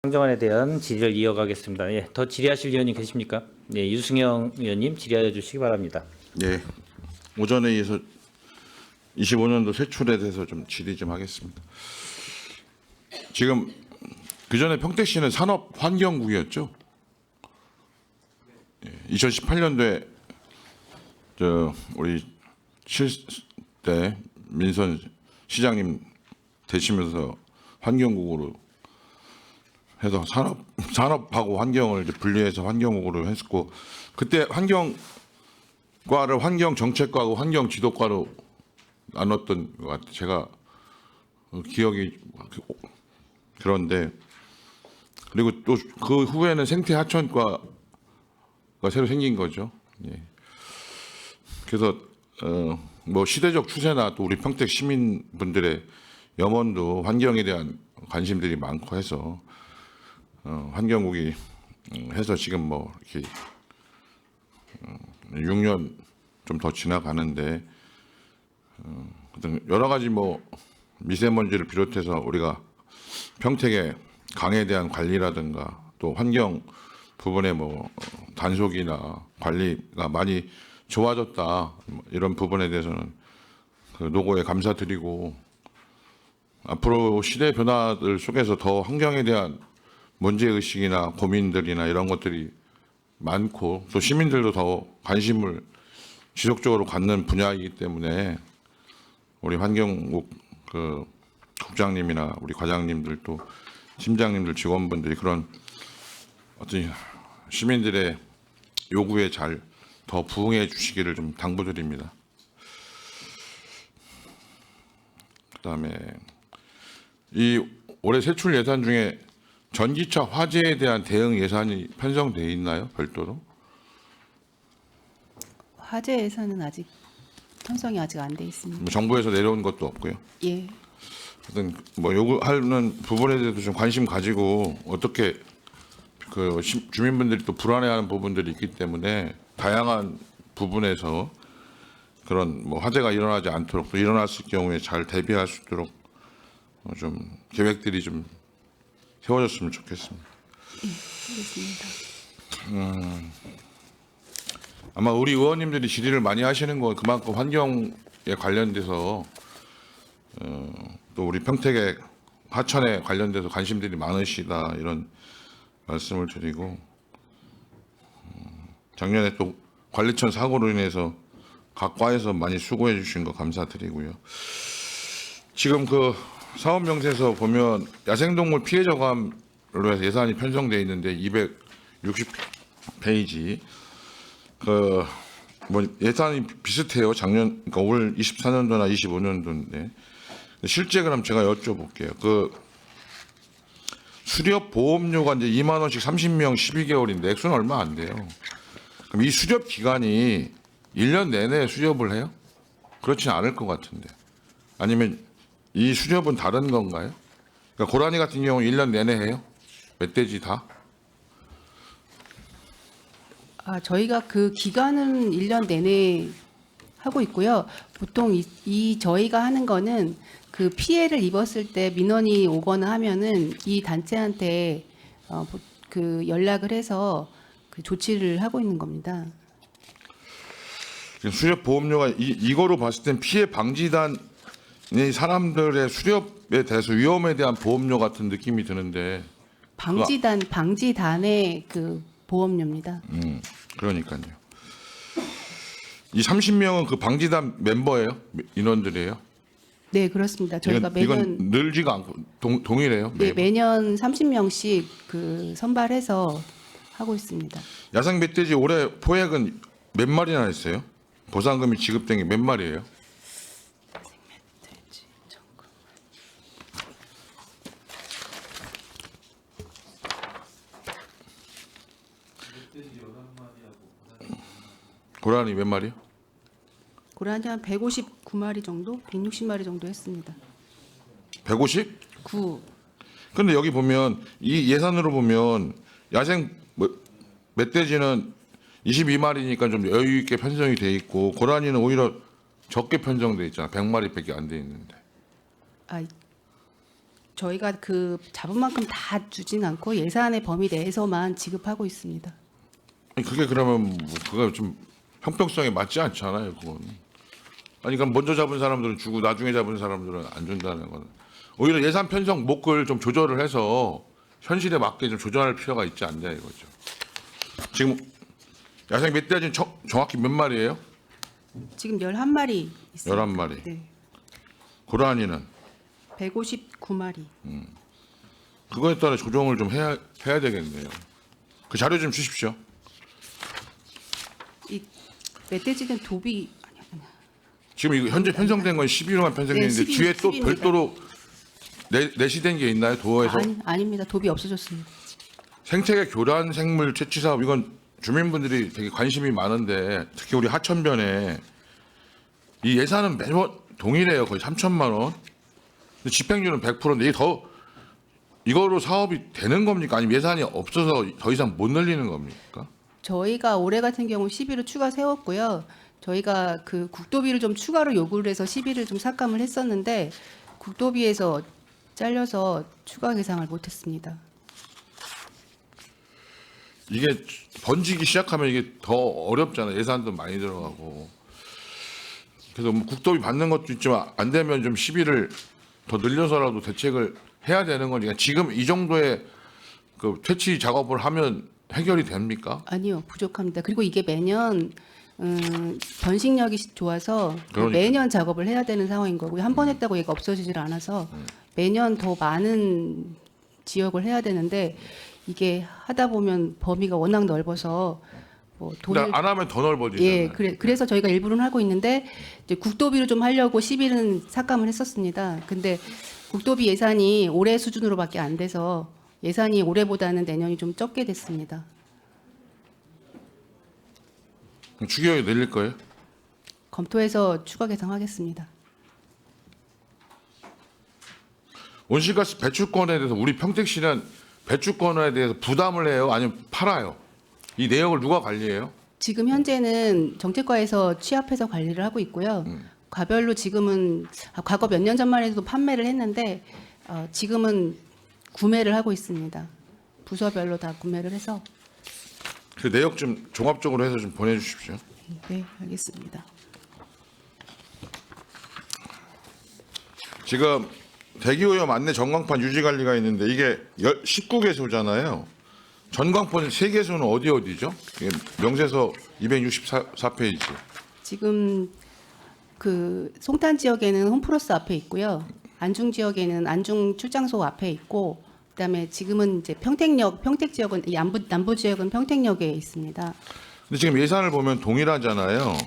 상정안에 대한 질의를 이어가겠습니다. 예, 더 질의하실 의원님 계십니까? 예, 유승영 의원님 질의하여 주시기 바랍니다. 네, 오전에 이어서 25년도 세출에 대해서 좀 질의 좀 하겠습니다. 지금 그 전에 평택시는 산업환경국이었죠. 2018년도에 우리 7대 민선 시장님 되시면서 환경국으로 해서 산업하고 환경을 이제 분리해서 환경국으로 했었고, 그때 환경과를 환경 정책과하고 환경 지도과로 나눴던 것 같아요. 제가 기억이 그런데, 그리고 또 그 후에는 생태 하천과가 새로 생긴 거죠. 예. 그래서 뭐 시대적 추세나 또 우리 평택 시민분들의 염원도 환경에 대한 관심들이 많고 해서 환경국이 해서 지금 뭐 이렇게 6년 좀 더 지나가는데 여러 가지 뭐 미세먼지를 비롯해서 우리가 평택의 강에 대한 관리라든가 또 환경 부분에 뭐 단속이나 관리가 많이 좋아졌다, 이런 부분에 대해서는 그 노고에 감사드리고, 앞으로 시대 변화들 속에서 더 환경에 대한 문제의식이나 고민들이나 이런 것들이 많고 또 시민들도 더 관심을 지속적으로 갖는 분야이기 때문에 우리 환경국 그 국장님이나 우리 과장님들 또 팀장님들 직원분들이 그런 어떤 시민들의 요구에 잘 더 부응해 주시기를 좀 당부드립니다. 그다음에 이 올해 세출 예산 중에 전기차 화재에 대한 대응 예산이 편성돼 있나요? 별도로? 화재 예산은 아직 편성이 아직 안 돼 있습니다. 뭐 정부에서 내려온 것도 없고요. 예, 하여튼 뭐 요구하는 부분에 대해서 좀 관심 가지고, 어떻게 그 주민분들이 또 불안해하는 부분들이 있기 때문에 다양한 부분에서 그런 뭐 화재가 일어나지 않도록, 또 일어났을 경우에 잘 대비할 수 있도록 좀 계획들이 좀 세워졌으면 좋겠습니다. 알겠습니다. 아마 우리 의원님들이 질의를 많이 하시는 건 그만큼 환경에 관련돼서 또 우리 평택의 하천에 관련돼서 관심들이 많으시다, 이런 말씀을 드리고, 작년에 또 관리천 사고로 인해서 각 과에서 많이 수고해 주신 거 감사드리고요. 지금 그 사업 명세서 보면 야생동물 피해 저감으로 해서 예산이 편성돼 있는데 260페이지 그 뭐 예산이 비슷해요. 작년, 그러니까 올 24년도나 25년도인데 실제 그럼 제가 여쭤볼게요. 그 수렵 보험료가 이제 2만 원씩 30명 12개월인데 액수는 얼마 안 돼요. 그럼 이 수렵 기간이 1년 내내 수렵을 해요? 그렇지는 않을 것 같은데. 아니면 이 수렵은 다른 건가요? 그러니까 고라니 같은 경우는 1년 내내 해요? 멧돼지 다? 저희가 그 기간은 1년 내내 하고 있고요. 보통 이 저희가 하는 거는 그 피해를 입었을 때 민원이 오거나 하면은 이 단체한테 그 연락을 해서 그 조치를 하고 있는 겁니다. 수렵 보험료가 이거로 봤을 땐 피해 방지단이 사람들의 수렵에 대해서 위험에 대한 보험료 같은 느낌이 드는데. 방지단의 그 보험료입니다. 그러니까요. 이 30명은 그 방지단 멤버예요? 인원들이에요? 네, 그렇습니다. 저희가 이건 늘지가 않고 동일해요? 네, 매번? 매년 30명씩 그 선발해서 하고 있습니다. 야생 멧돼지 올해 포획은 몇 마리나 했어요? 보상금이 지급된 게 몇 마리예요? 고라니 몇 마리요? 고라니 한 159마리 정도, 160마리 정도 했습니다. 150? 9. 근데 여기 보면 이 예산으로 보면 야생 멧돼지는 22마리니까 좀 여유 있게 편성이 돼 있고, 고라니는 오히려 적게 편성돼 있잖아. 100마리밖에 안 돼 있는데. 저희가 그 잡은 만큼 다 주진 않고 예산의 범위 내에서만 지급하고 있습니다. 아니, 그게 그러면 뭐 그거 좀 형평성에 맞지 않잖아요, 그건. 아니, 그럼 먼저 잡은 사람들은 주고 나중에 잡은 사람들은 안 준다는 건 오히려 예산 편성 목을 좀 조절을 해서 현실에 맞게 좀 조절할 필요가 있지 않냐 이거죠. 지금 야생 멧돼지는 정확히 몇 마리예요? 지금 11마리 있습니다. 11마리. 네. 고라니는 159마리. 그거에 따라 조정을 좀 해야 되겠네요. 그 자료 좀 주십시오. 이 멧돼지는 도비 지금 이거 현재 편성된 건 11호만 편성됐는데 네, 뒤에 또 12입니다. 별도로 내시된 게 있나요? 도어에서 아닙니다. 도비 없어졌습니다. 생태계 교란 생물 채취 사업 이건 주민분들이 되게 관심이 많은데 특히 우리 하천변에 이 예산은 매번 동일해요. 거의 3천만 원. 근데 집행률은 100%인데 이게 더 이거로 사업이 되는 겁니까? 아니면 예산이 없어서 더 이상 못 늘리는 겁니까? 저희가 올해 같은 경우 10일을 추가 세웠고요. 저희가 그 국도비를 좀 추가로 요구를 해서 10일을 좀 삭감을 했었는데 국도비에서 잘려서 추가 계상을 못했습니다. 이게 번지기 시작하면 이게 더 어렵잖아요. 예산도 많이 들어가고. 그래서 뭐 국도비 받는 것도 있지만 안 되면 좀 시비를 더 늘려서라도 대책을 해야 되는 거니까 지금 이 정도의 그 퇴치 작업을 하면 해결이 됩니까? 아니요, 부족합니다. 그리고 이게 매년 번식력이 좋아서 그러니까. 매년 작업을 해야 되는 상황인 거고요. 한 번 했다고 얘가 없어지질 않아서 매년 더 많은 지역을 해야 되는데 이게 하다 보면 범위가 워낙 넓어서 뭐 돈을 근데 안 하면 더 넓어지잖아요. 예, 그래서 저희가 일부는 하고 있는데 이제 국도비를 좀 하려고 10일은 삭감을 했었습니다. 근데 국도비 예산이 올해 수준으로밖에 안 돼서 예산이 올해보다는 내년이 좀 적게 됐습니다. 그럼 추경이 늘릴 거예요? 검토해서 추가 계상하겠습니다. 온실가스 배출권에 대해서 우리 평택시는 배출권에 대해서 부담을 해요? 아니면 팔아요? 이 내역을 누가 관리해요? 지금 현재는 정책과에서 취합해서 관리를 하고 있고요. 과별로 지금은 과거 몇 년 전만 해도 판매를 했는데 지금은 구매를 하고 있습니다. 부서별로 다 구매를 해서. 그 내역 좀 종합적으로 해서 좀 보내주십시오. 네, 알겠습니다. 지금 대기오염 안내 전광판 유지 관리가 있는데 이게 19개소잖아요. 전광판 3개소는 어디죠? 이게 명세서 264페이지. 지금 그 송탄 지역에는 홈플러스 앞에 있고요. 안중 지역에는 안중 출장소 앞에 있고, 그다음에 지금은 이제 평택 지역은 이 남부 지역은 평택역에 있습니다. 근데 지금 예산을 보면 동일하잖아요.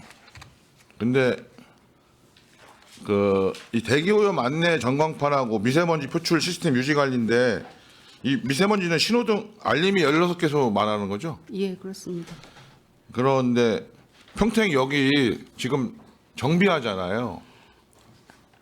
근데 이 대기오염 안내 전광판하고 미세먼지 표출 시스템 유지 관리인데 이 미세먼지는 신호등 알림이 16개소 말하는 거죠? 예, 그렇습니다. 그런데 평택역이 지금 정비하잖아요.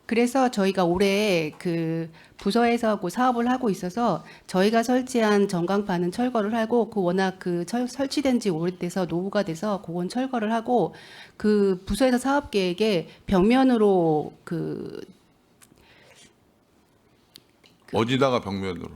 그래서 저희가 올해 그 부서에서 그 사업을 하고 있어서 저희가 설치한 전광판은 철거를 하고 그 워낙 그 설치된 지 오래돼서 노후가 돼서 그건 철거를 하고 그 부서에서 사업 계획에 벽면으로 어디다가 벽면으로?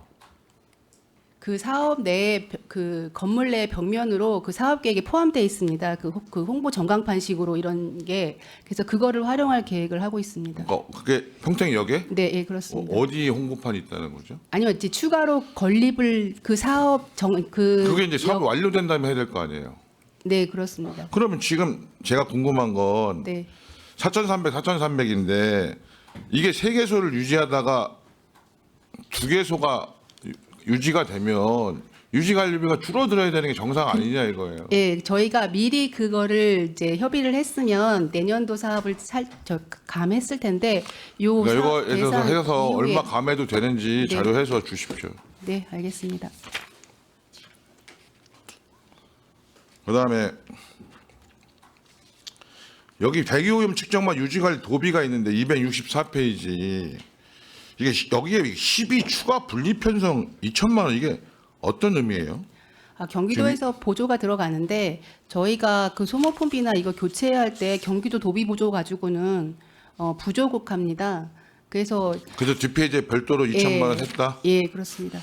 그 사업 내에 그 건물 내 벽면으로 그 사업 계획에 포함되어 있습니다. 그 홍보 전광판식으로 이런 게 그래서 그거를 활용할 계획을 하고 있습니다. 그게 평택역에? 네, 예, 그렇습니다. 어디 홍보판이 있다는 거죠? 아니요, 이제 추가로 건립을 그 사업 그게 이제 사업이 완료된 다음에 해야 될 거 아니에요? 네, 그렇습니다. 그러면 지금 제가 궁금한 건 네. 4,300인데 이게 3개소를 유지하다가 2개소가 유지가 되면 유지 관리비가 줄어들어야 되는 게 정상 아니냐 이거예요. 예, 저희가 미리 그거를 이제 협의를 했으면 내년도 사업을 감했을 텐데 요 그러니까 사업 이거 예산 해서 이후에- 얼마 감해도 되는지 네. 자료해서 주십시오. 네, 알겠습니다. 그다음에 여기 대기오염 측정만 유지관리 도비가 있는데 264페이지 이게 여기에 12 추가 분리 편성 2천만 원 이게 어떤 의미예요? 경기도에서 보조가 들어가는데 저희가 그 소모품비나 이거 교체할 때 경기도 도비 보조 가지고는 부족합니다. 그래서 뒷페이지에 별도로 2천만 원 했다. 예, 그렇습니다.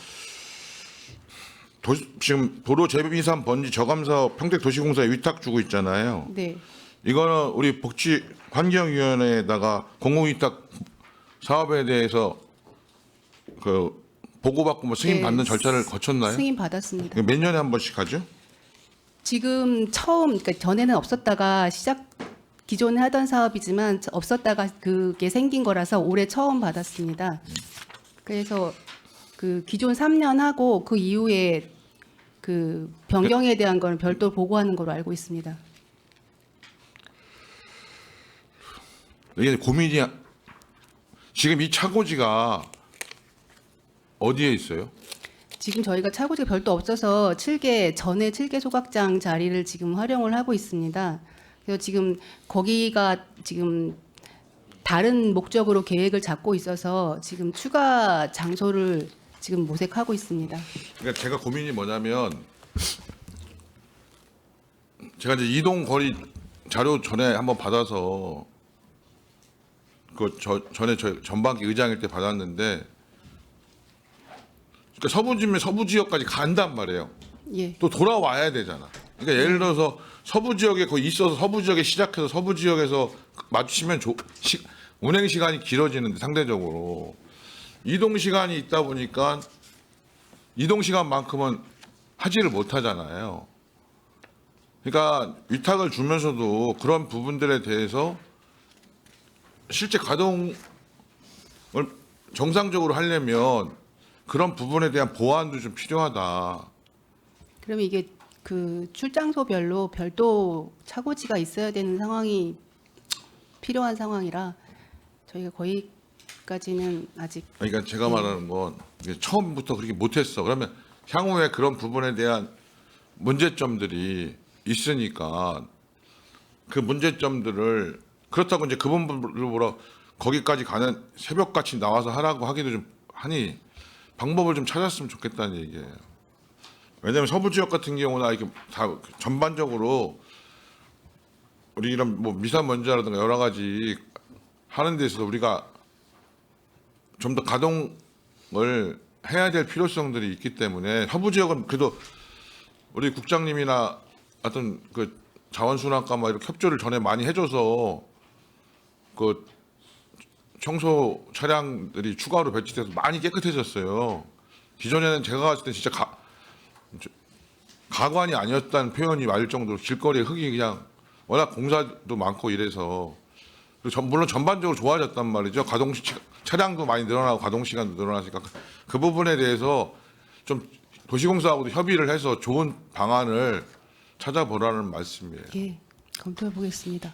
지금 도로 재비산 번지 저감 사업 평택도시공사에 위탁 주고 있잖아요. 네. 이거는 우리 복지 환경위원회에다가 공공위탁 사업에 대해서 그 보고받고 뭐 승인 네, 받는 절차를 거쳤나요? 승인 받았습니다. 이거 몇 년에 한 번씩 하죠? 지금 처음, 그러니까 전에는 없었다가 기존에 하던 사업이지만 없었다가 그게 생긴 거라서 올해 처음 받았습니다. 그래서 그 기존 3년 하고 그 이후에 그 변경에 대한 건 별도로 보고하는 걸로 알고 있습니다. 이게 고민이 지금 이 차고지가 어디에 있어요? 지금 저희가 차고지가 별도 없어서 전에 7개 소각장 자리를 지금 활용을 하고 있습니다. 그래서 지금 거기가 지금 다른 목적으로 계획을 잡고 있어서 지금 추가 장소를 지금 모색하고 있습니다. 그러니까 제가 고민이 뭐냐면 제가 이제 이동 거리 자료 전에 한번 받아서 전에 저 전반기 의장일 때 받았는데 그러니까 서부지면 서부 지역까지 간단 말이에요. 예. 또 돌아와야 되잖아. 그러니까 예를 들어서 서부 지역에 거기 있어서 서부 지역에 시작해서 서부 지역에서 마주치면 운행 시간이 길어지는데 상대적으로 이동 시간이 있다 보니까 이동 시간만큼은 하지를 못하잖아요. 그러니까 위탁을 주면서도 그런 부분들에 대해서 실제 가동을 정상적으로 하려면 그런 부분에 대한 보완도 좀 필요하다. 그러면 이게 그 출장소별로 별도 차고지가 있어야 되는 상황이 필요한 상황이라 저희가 거기까지는 아직 그러니까 제가 말하는 건 이게 처음부터 그렇게 못했어. 그러면 향후에 그런 부분에 대한 문제점들이 있으니까 그 문제점들을 그렇다고 이제 그 부분을 보러 거기까지 가는 새벽같이 나와서 하라고 하기도 좀 하니 방법을 좀 찾았으면 좋겠다는 얘기예요. 왜냐하면 서부 지역 같은 경우나 이렇게 다 전반적으로 우리 이런 뭐 미세먼지라든가 여러 가지 하는 데 있어서 우리가 좀 더 가동을 해야 될 필요성들이 있기 때문에 서부 지역은 그래도 우리 국장님이나 어떤 그 자원순환과 막 이렇게 협조를 전에 많이 해줘서 그 청소 차량들이 추가로 배치돼서 많이 깨끗해졌어요. 기존에는 제가 갔을 때 진짜 가관이 아니었다는 표현이 맞을 정도로 길거리에 흙이 그냥 워낙 공사도 많고 이래서 물론 전반적으로 좋아졌단 말이죠. 차량도 많이 늘어나고 가동 시간도 늘어나니까 그 부분에 대해서 좀 도시공사하고도 협의를 해서 좋은 방안을 찾아보라는 말씀이에요. 예, 검토해 보겠습니다.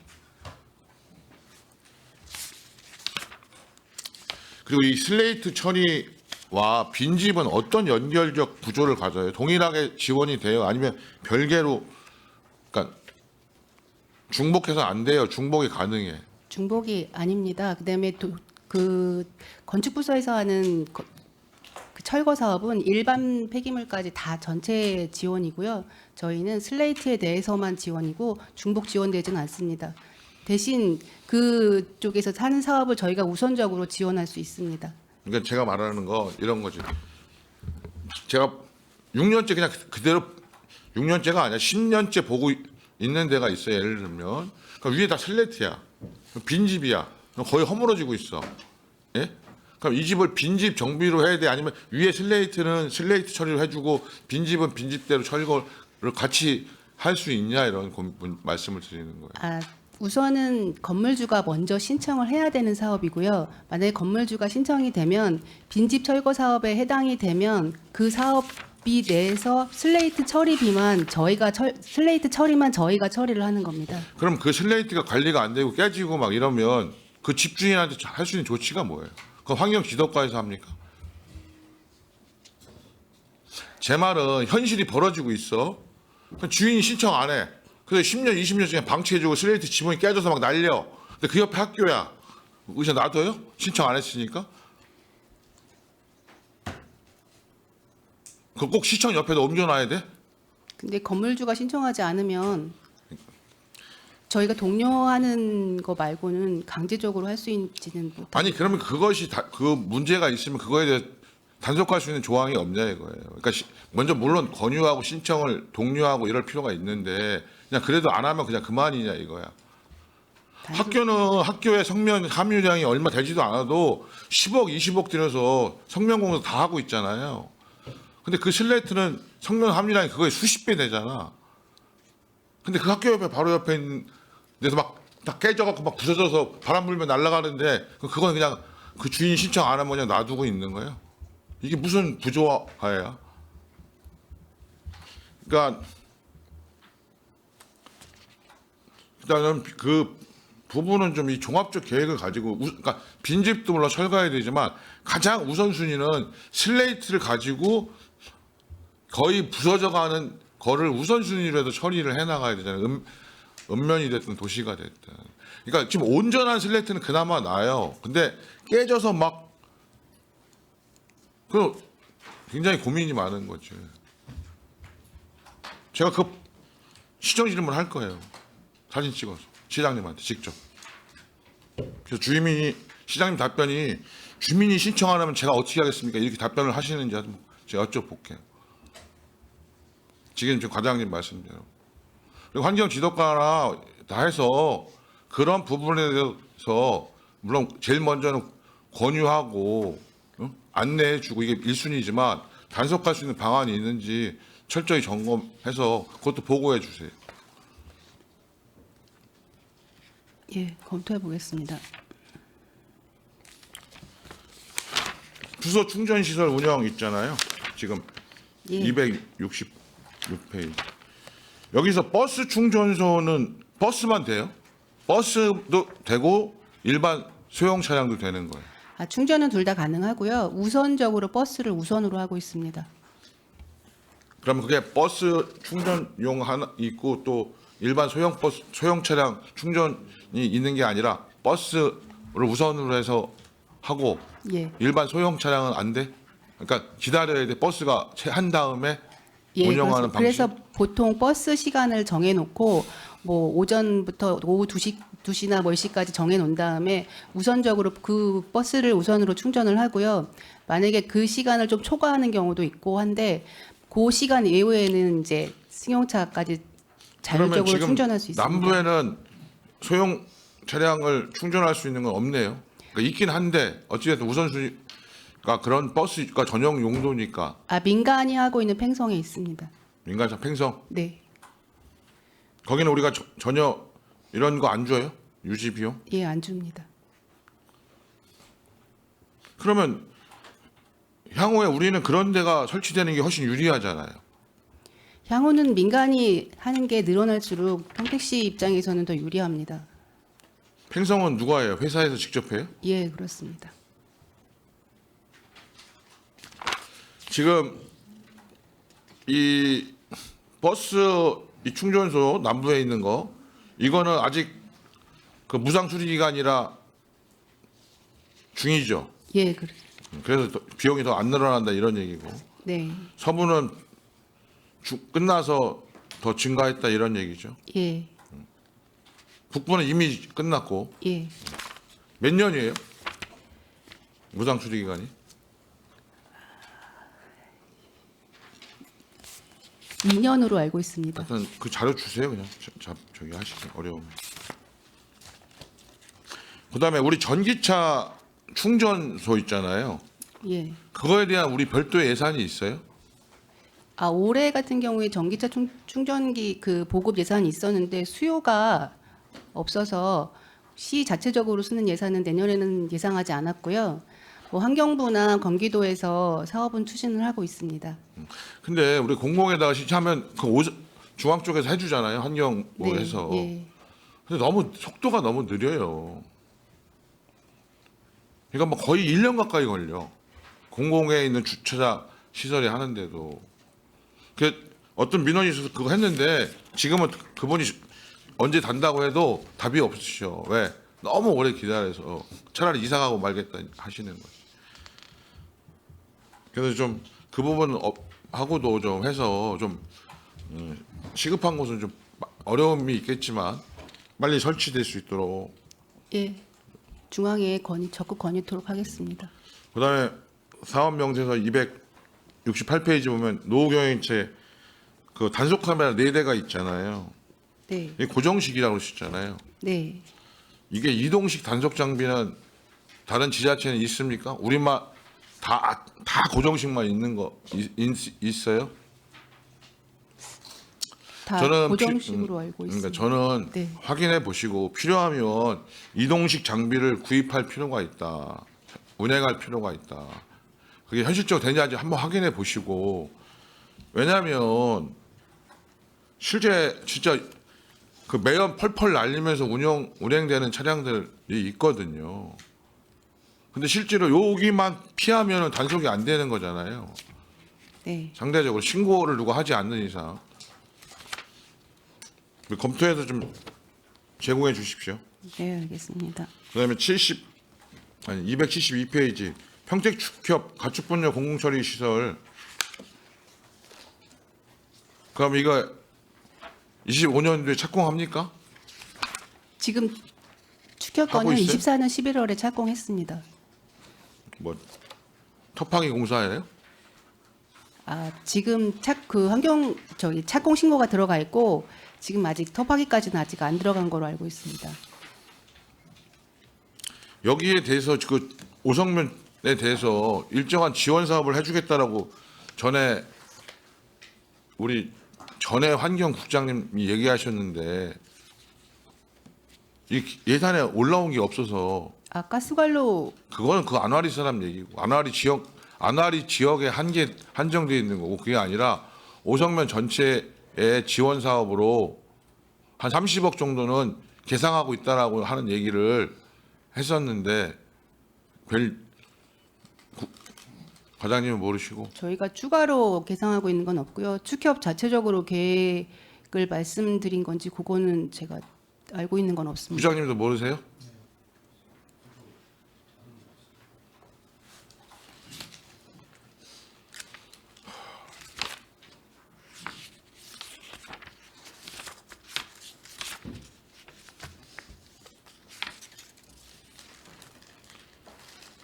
그리고 이 슬레이트 처리와 빈집은 어떤 연결적 구조를 가져요? 동일하게 지원이 돼요? 아니면 별개로? 그러니까 중복해서 안 돼요? 중복이 가능해? 중복이 아닙니다. 그다음에 그 건축부서에서 하는 그 철거 사업은 일반 폐기물까지 다 전체 지원이고요. 저희는 슬레이트에 대해서만 지원이고 중복 지원되지는 않습니다. 대신 그쪽에서 하는 사업을 저희가 우선적으로 지원할 수 있습니다. 그러니까 제가 말하는 거 이런 거지. 제가 6년째 그냥 그대로 6년째가 아니라 10년째 보고 있는 데가 있어요. 예를 들면 그러니까 위에 다 슬레이트야. 빈집이야. 거의 허물어지고 있어. 예? 그럼 이 집을 빈집 정비로 해야 돼? 아니면 위에 슬레이트는 슬레이트 처리를 해주고 빈집은 빈집대로 철거를 같이 할 수 있냐 이런 말씀을 드리는 거예요. 우선은 건물주가 먼저 신청을 해야 되는 사업이고요. 만약에 건물주가 신청이 되면 빈집 철거 사업에 해당이 되면 그 사업비 내에서 슬레이트 처리비만 슬레이트 처리만 저희가 처리를 하는 겁니다. 그럼 그 슬레이트가 관리가 안 되고 깨지고 막 이러면 그 집주인한테 할 수 있는 조치가 뭐예요? 그 환경지도과에서 합니까? 제 말은 현실이 벌어지고 있어. 주인이 신청 안 해. 그래서 10년, 20년 중에 방치해주고 슬레이트 지붕이 깨져서 막 날려. 근데 그 옆에 학교야. 의사 놔둬요? 신청 안 했으니까? 그거 꼭 시청 옆에다 옮겨놔야 돼? 근데 건물주가 신청하지 않으면 저희가 독려하는 거 말고는 강제적으로 할 수 있지는 못. 아니 그러면 그것이 그 문제가 있으면 그거에 대해 단속할 수 있는 조항이 없냐 이거예요. 그러니까 먼저 물론 권유하고 신청을 독려하고 이럴 필요가 있는데 그냥 그래도 안 하면 그냥 그만이냐 이거야. 학교는 학교의 성면 함유량이 얼마 되지도 않아도 10억, 20억 들여서 성면 공사 다 하고 있잖아요. 근데 그 슬레이트는 성면 함유량이 그거의 수십 배 되잖아. 근데 그 학교 옆에 바로 옆에 있는 데서 막 다 깨져갖고 막 부서져서 바람 불면 날아가는데 그건 그냥 그 주인이 신청 안 하면 그냥 놔두고 있는 거예요. 이게 무슨 부조화야? 그러니까 일단은 그 부분은 좀 이 종합적 계획을 가지고 그러니까 빈집도 물론 철거해야 되지만 가장 우선순위는 슬레이트를 가지고 거의 부서져가는 거를 우선순위로 해서 처리를 해나가야 되잖아요. 읍면이 됐든 도시가 됐든. 그러니까 지금 온전한 슬레이트는 그나마 나아요. 근데 깨져서 막 그 굉장히 고민이 많은 거죠. 제가 그 시정 질문 할 거예요. 사진 찍어서 시장님한테 직접. 그래서 주민이 시장님 답변이 주민이 신청 안 하면 제가 어떻게 하겠습니까? 이렇게 답변을 하시는지 한번 제가 여쭤볼게요. 지금 과장님 말씀대로. 그리고 환경 지도과나 다 해서 그런 부분에 대해서 물론 제일 먼저는 권유하고 안내해주고 이게 1순위지만 단속할 수 있는 방안이 있는지 철저히 점검해서 그것도 보고해 주세요. 예, 검토해 보겠습니다. 주소 충전 시설 운영 있잖아요. 지금 예. 266페이지. 여기서 버스 충전소는 버스만 돼요? 버스도 되고 일반 소형 차량도 되는 거예요. 충전은 둘 다 가능하고요. 우선적으로 버스를 우선으로 하고 있습니다. 그러면 그게 버스 충전용 하나 있고 또 일반 소형 버스, 소형 차량 충전이 있는 게 아니라 버스를 우선으로 해서 하고 예. 일반 소형 차량은 안 돼? 그러니까 기다려야 돼. 버스가 한 다음에 예, 운영하는 그래서 보통 버스 시간을 정해놓고 뭐 오전부터 오후 2시나 뭐 10시까지 정해놓은 다음에 우선적으로 그 버스를 우선으로 충전을 하고요. 만약에 그 시간을 좀 초과하는 경우도 있고 한데 그 시간 이후에는 이제 승용차까지 그러면 자율적으로 지금 충전할 수 있습니다. 남부에는 소형 차량을 충전할 수 있는 건 없네요. 그러니까 있긴 한데 어찌됐든 우선순위가 그런 버스가 전용 용도니까 민간이 하고 있는 팽성에 있습니다. 민간차 팽성 네, 거기는 우리가 전혀 이런 거 안 줘요? 유지 비용? 예, 안 줍니다. 그러면 향후에 우리는 그런 데가 설치되는 게 훨씬 유리하잖아요. 향후는 민간이 하는 게 늘어날수록 평택시 입장에서는 더 유리합니다. 팽성은 누가 해요? 회사에서 직접 해요? 예, 그렇습니다. 지금 이 버스 이 충전소 남부에 있는 거 이거는 아직 그 무상 수리 기간이라 중이죠. 예, 그래서 비용이 더 안 늘어난다 이런 얘기고 네, 서부는 끝나서 더 증가했다 이런 얘기죠. 예, 북부는 이미 끝났고 예. 몇 년이에요? 무상 수리 기간이? 2년으로 알고 있습니다. 일단 그 자료 주세요 그냥 저기 하시죠 어려우면. 그다음에 우리 전기차 충전소 있잖아요. 예. 그거에 대한 우리 별도의 예산이 있어요? 올해 같은 경우에 전기차 충전기 그 보급 예산이 있었는데 수요가 없어서 시 자체적으로 쓰는 예산은 내년에는 예상하지 않았고요. 뭐 환경부나 경기도에서 사업은 추진을 하고 있습니다. 근데 우리 공공에다가 시하면 그 중앙 쪽에서 해주잖아요 환경 뭐 네, 해서. 예. 근데 너무 속도가 너무 느려요. 그러니까 뭐 거의 1년 가까이 걸려. 공공에 있는 주차장 시설이 하는데도. 그 어떤 민원이 있어서 그거 했는데 지금은 그분이 언제 단다고 해도 답이 없으셔. 왜? 너무 오래 기다려서 차라리 이사 가고 말겠다 하시는 거지. 그래서 좀 그 부분 하고도 좀 해서 좀 시급한 곳은 좀 어려움이 있겠지만 빨리 설치될 수 있도록. 예, 중앙에 적극 권유토록 하겠습니다. 그다음에 사업 명세서 268페이지 보면 노후 경영체 그 단속 카메라 4대가 있잖아요. 네, 이게 고정식이라고 그러셨잖아요. 네. 이게 이동식 단속 장비는 다른 지자체는 있습니까? 우리만 다 고정식만 있는 거 있어요? 다 저는 고정식으로 알고 그러니까 있습니다. 저는 네. 확인해 보시고 필요하면 이동식 장비를 구입할 필요가 있다. 운행할 필요가 있다. 그게 현실적으로 되냐지 한번 확인해 보시고, 왜냐하면 실제 진짜 그 매연 펄펄 날리면서 운행되는 차량들이 있거든요. 근데 실제로 여기만 피하면 단속이 안 되는 거잖아요. 네, 상대적으로 신고를 누가 하지 않는 이상 검토해서 좀 제공해 주십시오. 네, 알겠습니다. 그다음에 272페이지 평택 축협 가축분뇨 공공처리 시설. 그럼 이거 25년도에 착공합니까? 지금 하고 축협건은 있어요? 24년 11월에 착공했습니다. 뭐 터팡이 공사예요? 아, 지금 착공 신고가 들어가 있고 지금 아직 터파기까지는 아직 안 들어간 걸로 알고 있습니다. 여기에 대해서 그 오성면에 대해서 일정한 지원 사업을 해주겠다라고 전에 환경국장님이 얘기하셨는데 이 예산에 올라온 게 없어서 아, 가스관로 그거는 그 안와리 사람 얘기고 안와리 지역에 한정돼 있는 거고, 그게 아니라 오성면 전체의 지원 사업으로 한 30억 정도는 계상하고 있다라고 하는 얘기를 했었는데 과장님은 모르시고. 저희가 추가로 계상하고 있는 건 없고요. 축협 자체적으로 계획을 말씀드린 건지 그거는 제가 알고 있는 건 없습니다. 부장님도 모르세요?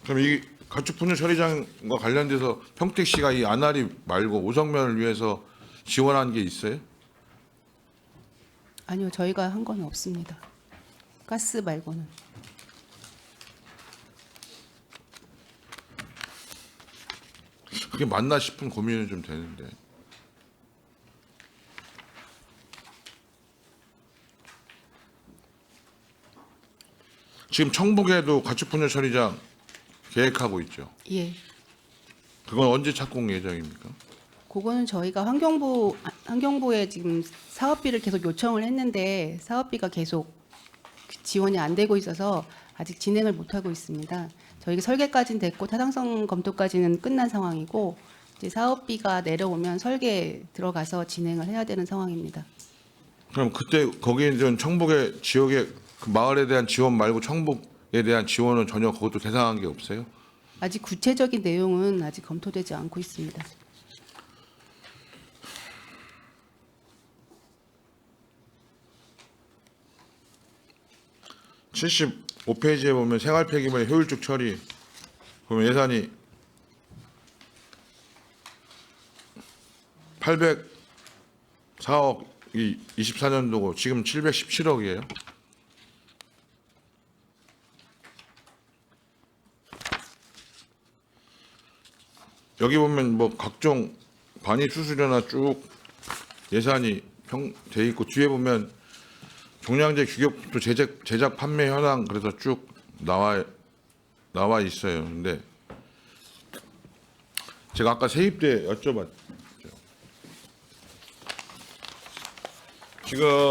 그럼 이 가축분뇨 처리장과 관련돼서 평택시가 이 안아리 말고 오성면을 위해서 지원한 게 있어요? 아니요, 저희가 한 건 없습니다. 가스 말고는. 그게 맞나 싶은 고민은 좀 되는데. 지금 청북에도 가축분뇨 처리장 계획하고 있죠. 예. 그건 언제 착공 예정입니까? 그거는 저희가 환경부에 지금 사업비를 계속 요청을 했는데 사업비가 계속 지원이 안 되고 있어서 아직 진행을 못 하고 있습니다. 저희가 설계까지는 됐고 타당성 검토까지는 끝난 상황이고 이제 사업비가 내려오면 설계 들어가서 진행을 해야 되는 상황입니다. 그럼 그때 거기에 좀 청북의 지역의 그 마을에 대한 지원 말고 청북에 대한 지원은 전혀 그것도 계상한 게 없어요? 아직 구체적인 내용은 아직 검토되지 않고 있습니다. (75페이지에) 보면 생활 폐기물의 효율적 처리 보면 예산이 804억이 24년도고 지금 717억이에요. 여기 보면 뭐 각종 관이 수수료나 쭉 예산이 돼 있고 뒤에 보면 종량제 규격도 제작 판매 현황 그래서 쭉 나와 있어요. 근데 제가 아까 세입 때 여쭤봤죠. 지금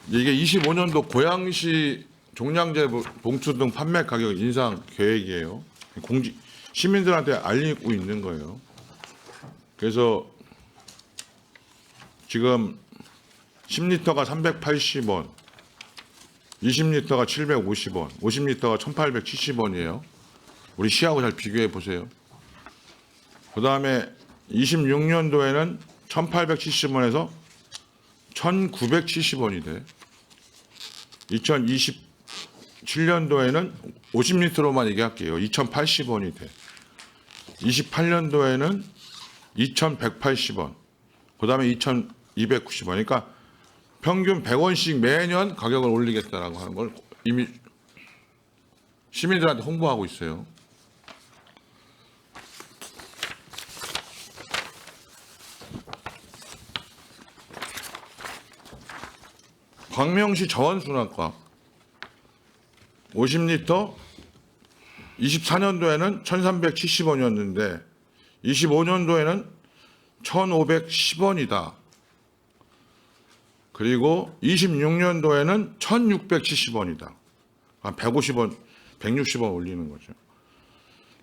이게 25년도 고양시 종량제 봉투 등 판매 가격 인상 계획이에요. 시민들한테 알리고 있는 거예요. 그래서 지금 10리터가 380원, 20리터가 750원, 50리터가 1870원이에요. 우리 시하고 잘 비교해 보세요. 그 다음에 26년도에는 1870원에서 1970원이 돼. 2027년도에는 50리터로만 얘기할게요. 2,080원이 돼. 28년도에는 2,180원. 그다음에 2,290원. 그러니까 평균 100원씩 매년 가격을 올리겠다라고 하는 걸 이미 시민들한테 홍보하고 있어요. 광명시 저온순환과 50리터 24년도에는 1,370원이었는데 25년도에는 1,510원이다. 그리고 26년도에는 1,670원이다. 한 150원, 160원 올리는 거죠.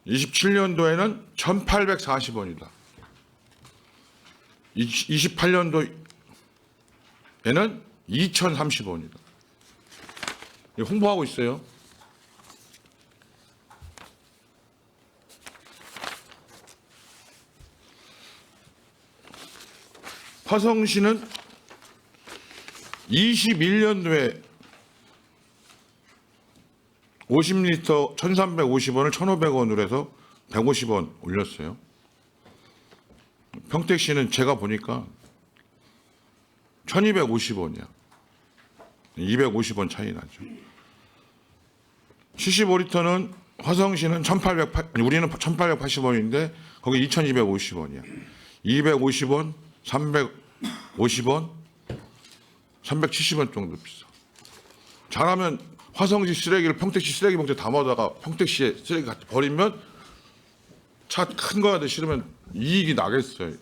27년도에는 1,840원이다. 28년도에는 2,030원이다. 홍보하고 있어요. 화성시는 21년도에 50리터 1,350원을 1,500원으로 해서 150원 올렸어요. 평택시는 제가 보니까 1,250원이야. 250원 차이 나죠. 75리터는 화성시는 우리는 1,880원인데 거기 2,250원이야. 250원, 350원, 370원 정도 비싸. 잘하면 화성시 쓰레기를 평택시 쓰레기 봉투에 담아다가 평택시에 쓰레기 갖다 버리면 차 큰 거 하는데 싫으면 이익이 나겠어요.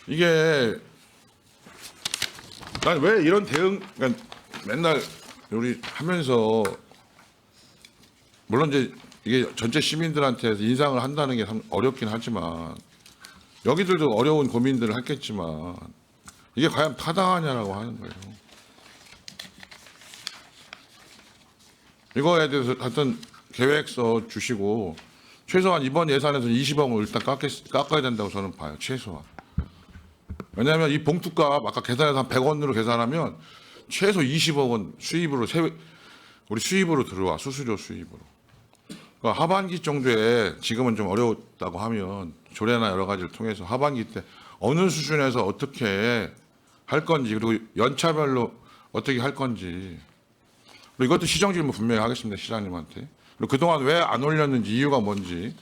이게 난 왜 이런 대응 그러니까 맨날 우리 하면서 물론 이제 이게 전체 시민들한테 인상을 한다는 게 참 어렵긴 하지만 여기들도 어려운 고민들을 했겠지만 이게 과연 타당하냐라고 하는 거예요. 이거에 대해서 하여튼 계획서 주시고 최소한 이번 예산에서 20억을 일단 깎아야 된다고 저는 봐요. 최소한. 왜냐하면 이 봉투값 아까 계산해서 한 100원으로 계산하면 최소 20억은 수입으로 우리 수입으로 들어와. 수수료 수입으로. 그러니까 하반기 정도에 지금은 좀 어려웠다고 하면 조례나 여러 가지를 통해서 하반기 때 어느 수준에서 어떻게 할 건지 그리고 연차별로 어떻게 할 건지 그리고 이것도 시정 질문 분명히 하겠습니다. 시장님한테. 그리고 그동안 왜 안 올렸는지 이유가 뭔지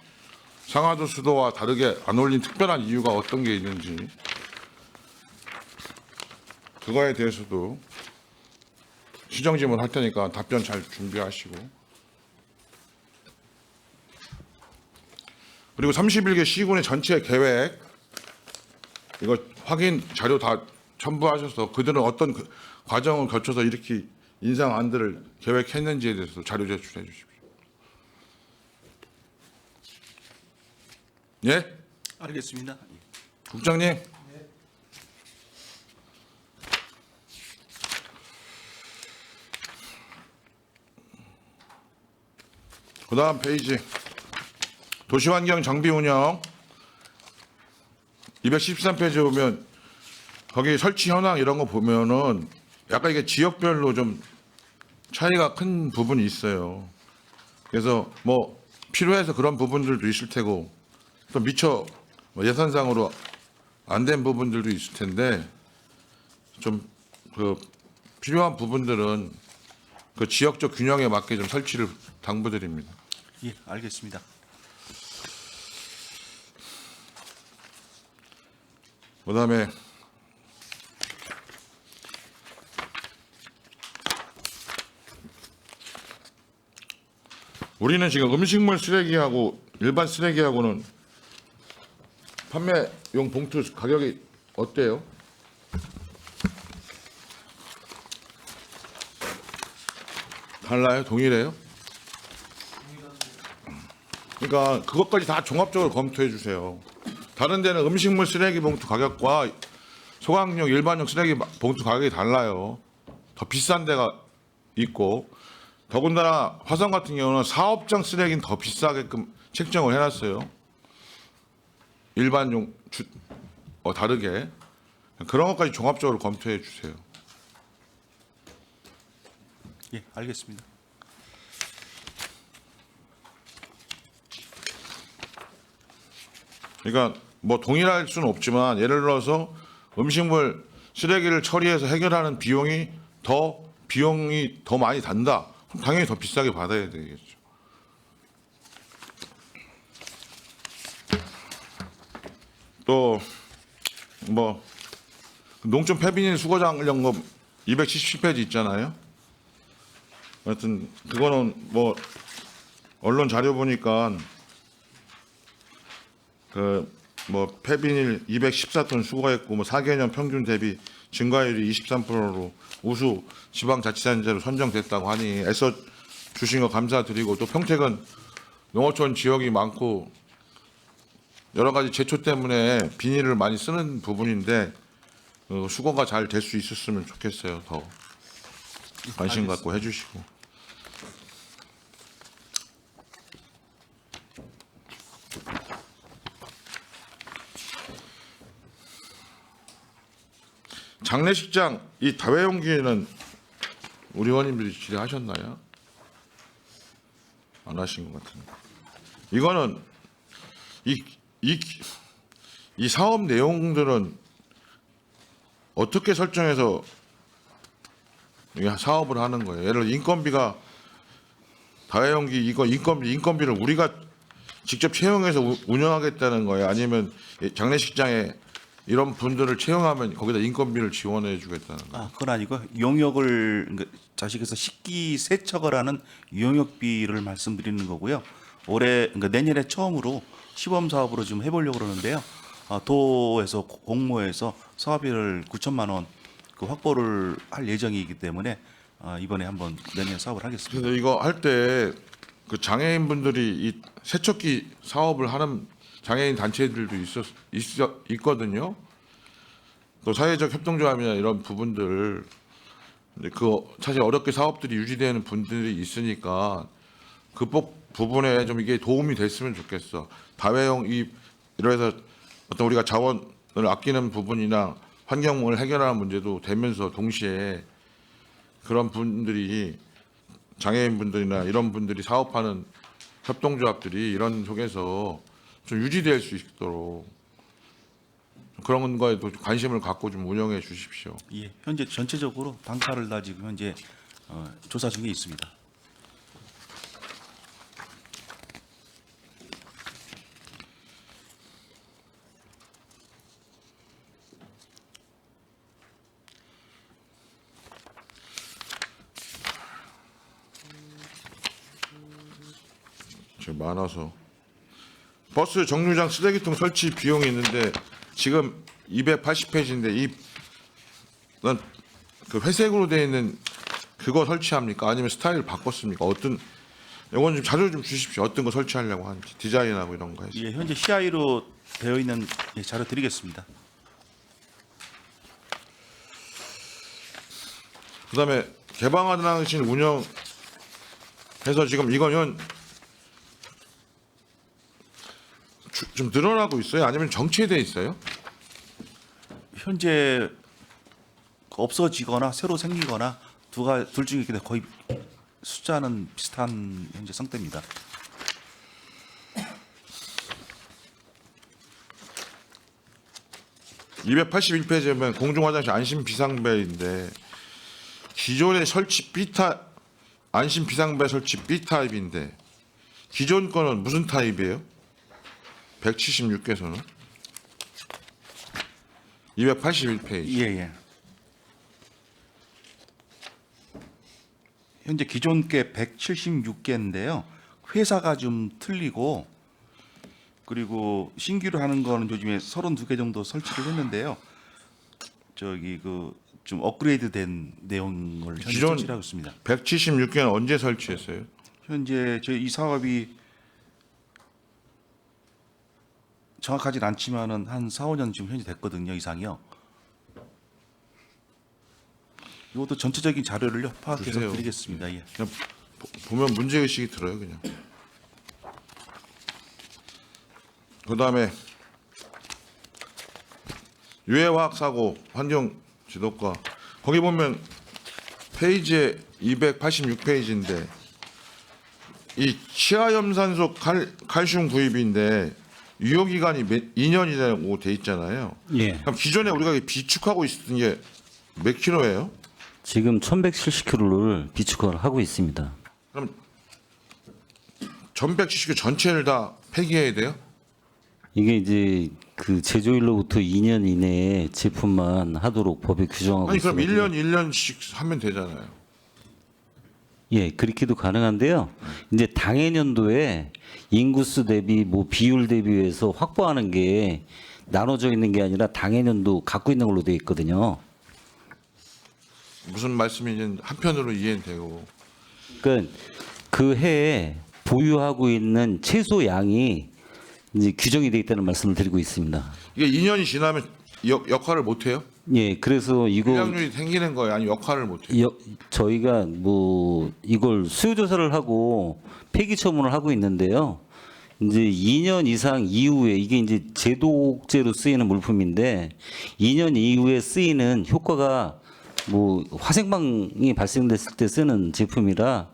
상하도 수도와 다르게 안 올린 특별한 이유가 어떤 게 있는지 그거에 대해서도 시정 질문 할 테니까 답변 잘 준비하시고 그리고 31개 시군의 전체 계획 이거 확인 자료 다 첨부하셔서 그들은 어떤 과정을 거쳐서 이렇게 인상안들을 계획했는지에 대해서 자료 제출해 주십시오. 예? 알겠습니다. 국장님. 그다음 페이지 도시환경 정비 운영 213페이지 보면 거기 설치 현황 이런 거 보면은 약간 이게 지역별로 좀 차이가 큰 부분이 있어요. 그래서 뭐 필요해서 그런 부분들도 있을 테고 또 미처 뭐 예산상으로 안 된 부분들도 있을 텐데 좀 그 필요한 부분들은 그 지역적 균형에 맞게 좀 설치를 당부드립니다. 예, 알겠습니다. 그다음에 우리는 지금 음식물 쓰레기하고 일반 쓰레기하고는 판매용 봉투 가격이 어때요? 달라요? 동일해요? 그러니까 그것까지 다 종합적으로 검토해 주세요. 다른 데는 음식물 쓰레기 봉투 가격과 소각용 일반용 쓰레기 봉투 가격이 달라요. 더 비싼 데가 있고 더군다나 화성 같은 경우는 사업장 쓰레기는 더 비싸게끔 책정을 해놨어요. 일반용 다르게. 그런 것까지 종합적으로 검토해 주세요. 예, 알겠습니다. 그러니까 뭐 동일할 수는 없지만 예를 들어서 음식물 쓰레기를 처리해서 해결하는 비용이 더 많이 단다. 그럼 당연히 더 비싸게 받아야 되겠죠. 또 뭐 농촌 폐비닐 수거장 연금 277페이지 있잖아요. 하여튼 그거는 뭐 언론 자료 보니까 그 뭐 폐비닐 214톤 수거했고 뭐 4개년 평균 대비 증가율이 23%로 우수 지방자치단체로 선정됐다고 하니 애써 주신 거 감사드리고, 또 평택은 농어촌 지역이 많고 여러 가지 제초 때문에 비닐을 많이 쓰는 부분인데 수거가 잘 될 수 있었으면 좋겠어요. 더 관심 갖고 해주시고. 장례식장 이 다회용기에는 우리 의원님들이 질의하셨나요? 안 하신 것 같은데. 이거는 이 사업 내용들은 어떻게 설정해서 이 사업을 하는 거예요? 예를 들어 인건비가 다회용기 이거 인건비를 우리가 직접 채용해서 운영하겠다는 거예요? 아니면 장례식장에 이런 분들을 채용하면 거기다 인건비를 지원해 주겠다는 거예요? 그건 아니고 용역을 자식에서 식기 세척을 하는 용역비를 말씀드리는 거고요. 올해 내년에 처음으로 시범 사업으로 좀 해보려고 그러는데요. 도에서 공모해서 사업비를 9천만 원 확보를 할 예정이기 때문에 이번에 한번 내년 사업을 하겠습니다. 그래서 이거 할 때 그 장애인분들이 이 세척기 사업을 하는 장애인 단체들도 있거든요. 또 사회적 협동조합이나 이런 부분들, 근데 그 사실 어렵게 사업들이 유지되는 분들이 있으니까 그 부분에 좀 이게 도움이 됐으면 좋겠어. 다회용 이러해서 어떤 우리가 자원을 아끼는 부분이나 환경을 해결하는 문제도 되면서 동시에 그런 분들이 장애인분들이나 이런 분들이 사업하는 협동조합들이 이런 속에서 좀 유지될 수 있도록 그런 거에도 관심을 갖고 좀 운영해 주십시오. 예, 현재 전체적으로 단가를 다 지금 현재 조사 중에 있습니다. 지금 많아서 버스 정류장 쓰레기통 설치 비용이 있는데 지금 280페이지인데 그 회색으로 되어 있는 그거 설치합니까? 아니면 스타일 바꿨습니까? 어떤 이건 좀 자료 좀 주십시오. 어떤 거 설치하려고 하는지 디자인하고 이런 거 해서. 예, 현재 CI로 되어 있는 자료 드리겠습니다. 그다음에 개방하신 운영해서 지금 이거는 좀 늘어나고 있어요? 아니면 정체돼 있어요? 현재 없어지거나 새로 생기거나 둘 중에 거의 숫자는 비슷한 현재 상태입니다. (281페이지에) 공중화장실 안심 비상벨인데 기존의 설치 B타 안심 비상벨 설치 B타입인데 기존 거는 무슨 타입이에요? 176개서는 281페이지. 예. 현재 기존 게 176개인데요. 회사가 좀 틀리고 그리고 신규로 하는 거는 요즘에 32개 정도 설치를 했는데요. 좀 업그레이드된 내용을 현재 기존 설치를 하고 있습니다. 176개는 언제 설치했어요? 현재 저희 이 사업이 정확하진 않지만은 한 4, 5년 지금 현재 됐거든요, 이상이요. 이것도 전체적인 자료를요 파악해서 주세요. 드리겠습니다. 예. 그냥 보면 문제 의식이 들어요, 그냥. 그다음에 유해화학 사고 환경 지도과 거기 보면 페이지에 286페이지인데 이 치아염산소 칼슘 구입인데 유효 기간이 2년이라고 돼 있잖아요. 예. 그럼 기존에 우리가 비축하고 있었던 게 몇 킬로예요? 지금 1170kg를 비축을 하고 있습니다. 그럼 1170개 전체를 다 폐기해야 돼요? 이게 이제 그 제조일로부터 2년 이내에 제품만 하도록 법에 규정하고 아니 그럼 있어요. 1년씩 하면 되잖아요. 예, 그렇게도 가능한데요. 이제 당해년도에 인구수 대비 뭐 비율 대비해서 확보하는 게 나눠져 있는 게 아니라 당해년도 갖고 있는 걸로 되어 있거든요. 무슨 말씀인지 한편으로 이해는 되고 그러니까 그 해에 보유하고 있는 최소 양이 이제 규정이 되어 있다는 말씀을 드리고 있습니다. 이게 2년이 지나면 역할을 못 해요? 예, 그래서 이거 불량률이 생기는 거예요? 아니 역할을 못 해요? 저희가 뭐 이걸 수요 조사를 하고 폐기 처분을 하고 있는데요. 이제 2년 이상 이후에 이게 이제 제독제로 쓰이는 물품인데 2년 이후에 쓰이는 효과가 뭐 화생방이 발생됐을 때 쓰는 제품이라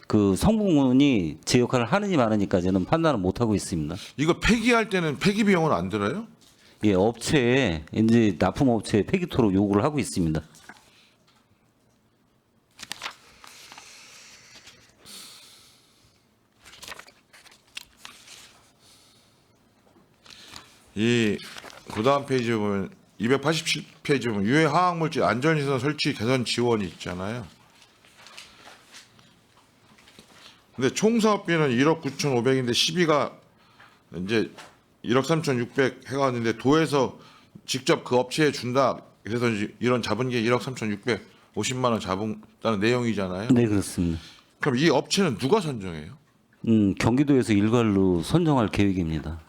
그 성분이 제 역할을 하는지 마는지까지는 판단을 못 하고 있습니다. 이거 폐기할 때는 폐기 비용은 안 들어요? 예, 업체에 이제 납품업체에 폐기토록 요구를 하고 있습니다. 이 그다음 페이지 보면 287페이지 보면 유해 화학물질 안전시설 설치 개선 지원이 있잖아요. 근데 총 사업비는 1억 9,500인데 시비가 이제 1억 3,600 해가는데 도에서 직접 그 업체에 준다. 그래서 이제 이런 잡은 게 1억 3,650만 원 잡았다는 내용이잖아요. 네, 그렇습니다. 그럼 이 업체는 누가 선정해요? 경기도에서 일괄로 선정할 계획입니다.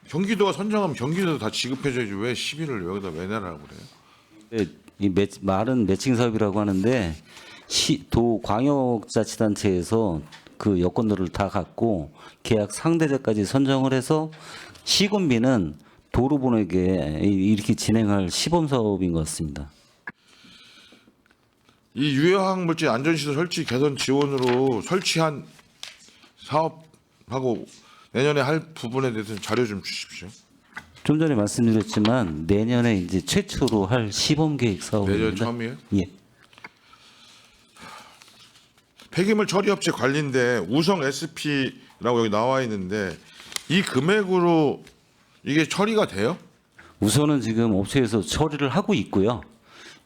경기도가 선정하면 경기도도 다 지급해줘야지 왜 시비를 여기다 왜 내라고 그래요? 네, 이 말은 매칭 사업이라고 하는데 도 광역자치단체에서 그 여건들을 다 갖고 계약 상대자까지 선정을 해서 시군비는 도로본에게 이렇게 진행할 시범 사업인 것 같습니다. 이 유해화학물질 안전시설 설치 개선 지원으로 설치한 사업하고 내년에 할 부분에 대해서 자료 좀 주십시오. 좀 전에 말씀드렸지만 내년에 이제 최초로 할 시범 계획 사업입니다. 내년 처음이에요? 예. 폐기물 처리업체 관리인데 우성 SP라고 여기 나와 있는데 이 금액으로 이게 처리가 돼요? 우선은 지금 업체에서 처리를 하고 있고요.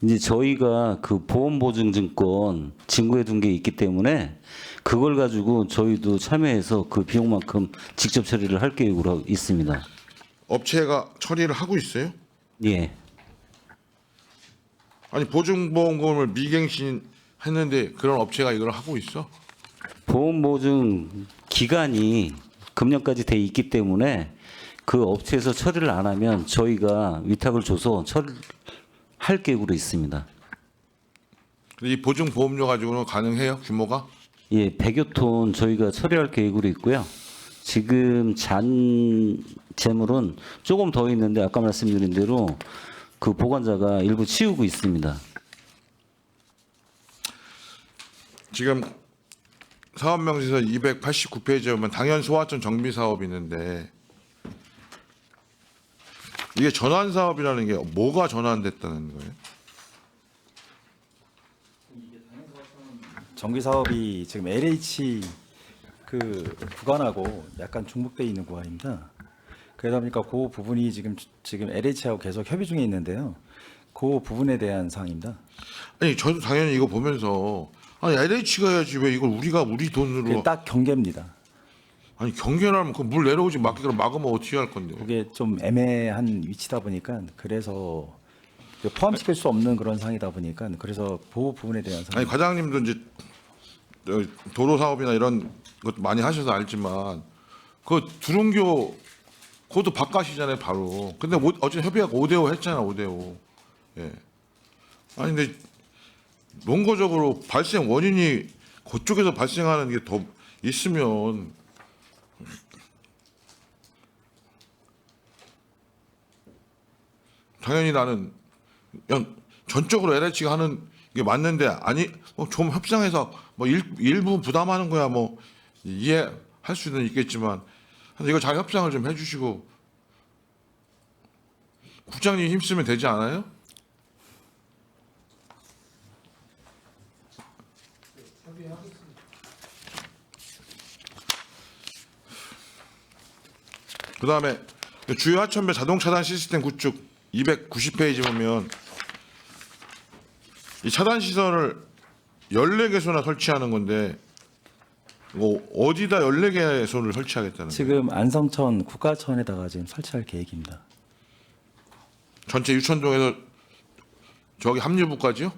이제 저희가 그 보험보증증권 증거해 둔 게 있기 때문에 그걸 가지고 저희도 참여해서 그 비용만큼 직접 처리를 할 계획으로 하고 있습니다. 업체가 처리를 하고 있어요? 예. 아니 보증보험금을 미갱신했는데 그런 업체가 이걸 하고 있어? 보험보증 기간이 금년까지 돼 있기 때문에 그 업체에서 처리를 안 하면 저희가 위탁을 줘서 처리할 계획으로 있습니다. 근데 이 보증보험료 가지고는 가능해요? 규모가? 예, 100여 톤 저희가 처리할 계획으로 있고요. 지금 잔 재물은 조금 더 있는데 아까 말씀드린 대로 그 보관자가 일부 치우고 있습니다. 지금 사업명시서 289페이지에 보면 당연 소하천 정비 사업이 있는데 이게 전환 사업이라는 게 뭐가 전환됐다는 거예요? 정비 사업이 지금 LH 그 구간하고 약간 중복돼 있는 구간입니다. 그러다 보니까 그 부분이 지금 LH하고 계속 협의 중에 있는데요. 그 부분에 대한 사항입니다. 아니 저도 당연히 이거 보면서 아니 LH가 해야지 왜 이걸 우리가 우리 돈으로 그게 딱 경계입니다. 아니 경계라면 그 물 내려오지 막기로 막으면 어떻게 할 건데? 그게 좀 애매한 위치다 보니까 그래서 포함시킬 수 없는 그런 상황이다 보니까 그래서 그 부분에 대한 아니 사항. 과장님도 이제 도로 사업이나 이런 것 많이 하셔서 알지만 그 두릉교 그것도 바깥이잖아요 바로. 근데 어제 협의하고 5대5 했잖아 5대5. 예. 아니 근데 논거적으로 발생 원인이 그쪽에서 발생하는 게 더 있으면 당연히 나는 그냥 전적으로 LH가 하는 게 맞는데 아니 좀 협상해서 뭐 일부 부담하는 거야 뭐 이해할 수는 있겠지만 이거 잘 협상을 좀 해주시고 국장님 힘쓰면 되지 않아요? 그다음에 주요 하천배 자동 차단 시스템 구축 290페이지 보면 이 차단 시설을 14개소나 설치하는 건데 뭐 어디다 14개소를 설치하겠다는 거예요? 지금 안성천 국가천에다가 지금 설치할 계획입니다. 전체 유천동에서 저기 합류부까지요?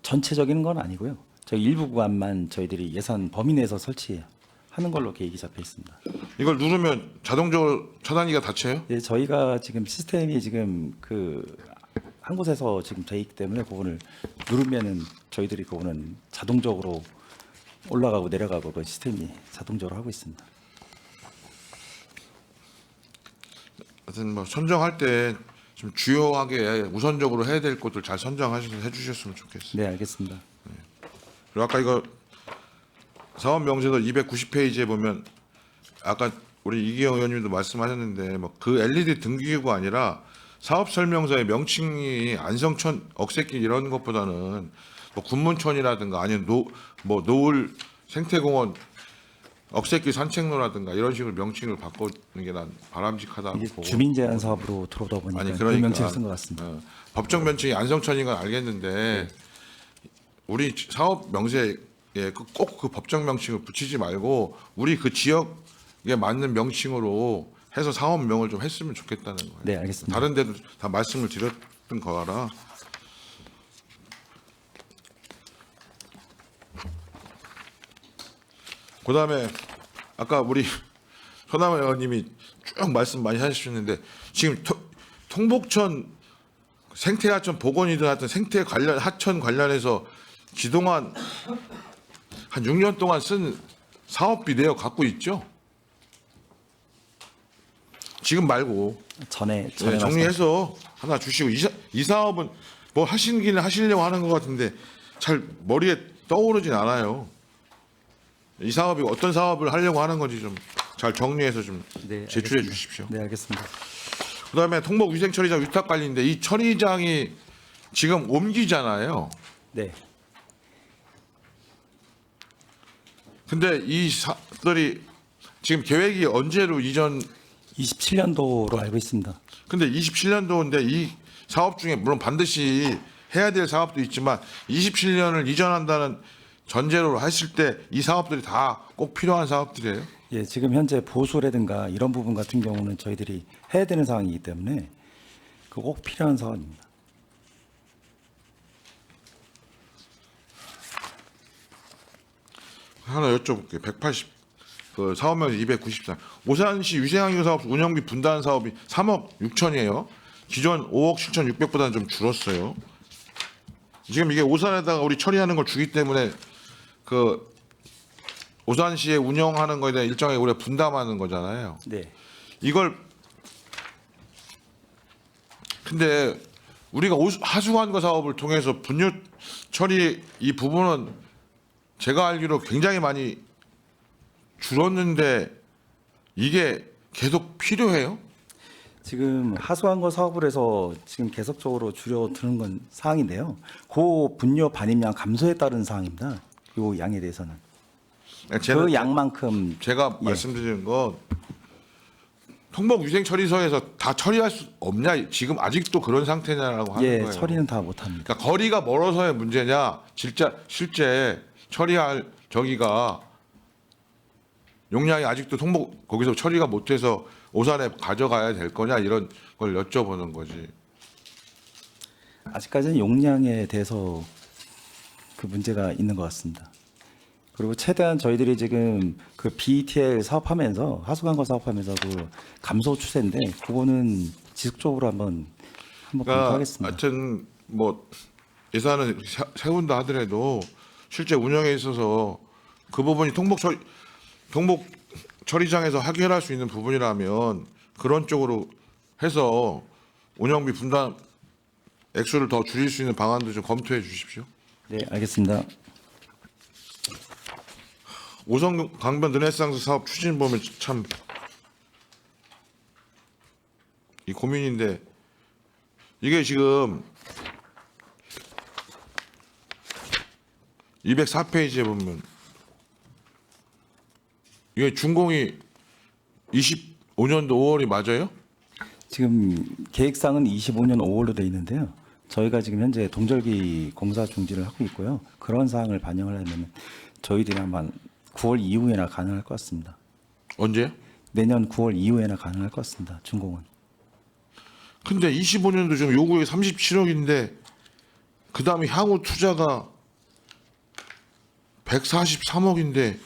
전체적인 건 아니고요. 저희 일부 구간만 저희들이 예산 범위 내에서 설치하는 걸로 계획이 잡혀 있습니다. 이걸 누르면 자동적으로 차단기가 닫혀요? 예, 저희가 지금 시스템이 지금 한 곳에서 지금 돼 있기 때문에 그거를 누르면은 저희들이 그거는 자동적으로 올라가고 내려가고 그 시스템이 자동적으로 하고 있습니다. 하여튼 뭐 선정할 때 좀 주요하게 우선적으로 해야 될 것들 잘 선정해 주셨으면 좋겠어요. 네, 알겠습니다. 그리고 아까 이거 사업 명세서 290페이지에 보면 아까 우리 이기영 의원님도 말씀하셨는데 뭐 그 LED 등기구가 아니라 사업 설명서의 명칭이 안성천, 억새길 이런 것보다는 뭐 군문촌이라든가 아니면 노을 생태공원, 억새길 산책로라든가 이런 식으로 명칭을 바꾸는 게 난 바람직하다. 이게 주민 제한 사업으로 들어오다 보니까 아니 그 그러니까 명칭을 쓴 것 같습니다. 법적 명칭이 안성천인 건 알겠는데 우리 사업 명세에 꼭 그 법적 명칭을 붙이지 말고 우리 그 지역에 맞는 명칭으로 해서 사업명을 좀 했으면 좋겠다는 거예요. 네, 알겠습니다. 다른 데도 다 말씀을 드렸던 거라. 그다음에 아까 우리 손남아 의원님이 쭉 말씀 많이 하셨는데 지금 통복천 생태하천 복원이든 하여튼 생태 관련 하천 관련해서 그동안 한 6년 동안 쓴 사업비 내역 갖고 있죠? 지금 말고 전에 정리해서 하나 주시고 이 사업은 뭐 하시기는 하시려고 하는 것 같은데 잘 머리에 떠오르진 않아요. 이 사업이 어떤 사업을 하려고 하는 건지 좀 잘 정리해서 좀 네, 제출해 알겠습니다. 주십시오. 네, 알겠습니다. 그다음에 통복 위생 처리장 위탁 관리인데 이 처리장이 지금 옮기잖아요. 네. 근데 이 사들이 지금 계획이 언제로 이전? 27년도로 알고 있습니다. 근데 27년도인데 이 사업 중에 물론 반드시 해야 될 사업도 있지만 27년을 이전한다는 전제로 했을 때 이 사업들이 다 꼭 필요한 사업들이에요. 예, 지금 현재 보수라든가 이런 부분 같은 경우는 저희들이 해야 되는 상황이기 때문에 그 꼭 필요한 사안입니다. 하나 여쭤볼게요. 180, 그 사업명 294. 오산시 위생환경 사업 운영비 분담 사업이 3억 6천이에요. 기존 5억 7천 6백보다는 좀 줄었어요. 지금 이게 오산에다가 우리 처리하는 걸 주기 때문에 그 오산시에 운영하는 거에 대한 일정에 우리가 분담하는 거잖아요. 네. 이걸 근데 우리가 하수관과 사업을 통해서 분유 처리 이 부분은 제가 알기로 굉장히 많이 줄었는데 이게 계속 필요해요? 지금 하수환거 사업을 해서 지금 계속적으로 줄여드는 건 사항인데요. 그 분뇨 반입량 감소에 따른 사항입니다. 이 양에 대해서는 그 양만큼 제가 예. 말씀드리는 건 통복 위생 처리소에서 다 처리할 수 없냐 지금 아직도 그런 상태냐라고 하는 예 거예요. 처리는 다 못합니다. 그러니까 거리가 멀어서의 문제냐, 실제 처리할 저기가 용량이 아직도 통복 거기서 처리가 못해서 오산에 가져가야 될 거냐 이런 걸 여쭤보는 거지. 아직까지는 용량에 대해서 그 문제가 있는 것 같습니다. 그리고 최대한 저희들이 지금 그 BTL 사업하면서 하수관거 사업하면서 그 감소 추세인데 그거는 지속적으로 한번 그러니까 검토하겠습니다. 하여튼 뭐 예산을 세운다 하더라도 실제 운영에 있어서 그 부분이 통복 처리장에서 해결할 수 있는 부분이라면 그런 쪽으로 해서 운영비 분담 액수를 더 줄일 수 있는 방안도 좀 검토해 주십시오. 네, 알겠습니다. 오성 강변 르네상스 사업 추진 보면 참 이 고민인데 이게 지금 204페이지에 보면 이게 준공이 25년도 5월이 맞아요? 지금 계획상은 25년 5월로 돼 있는데요. 저희가 지금 현재 동절기 공사 중지를 하고 있고요. 그런 사항을 반영을 하면 저희들이 아마 9월 이후에나 가능할 것 같습니다. 언제요? 내년 9월 이후에나 가능할 것 같습니다. 준공은. 근데 25년도 지금 요구액 37억인데 그 다음에 향후 투자가 143억인데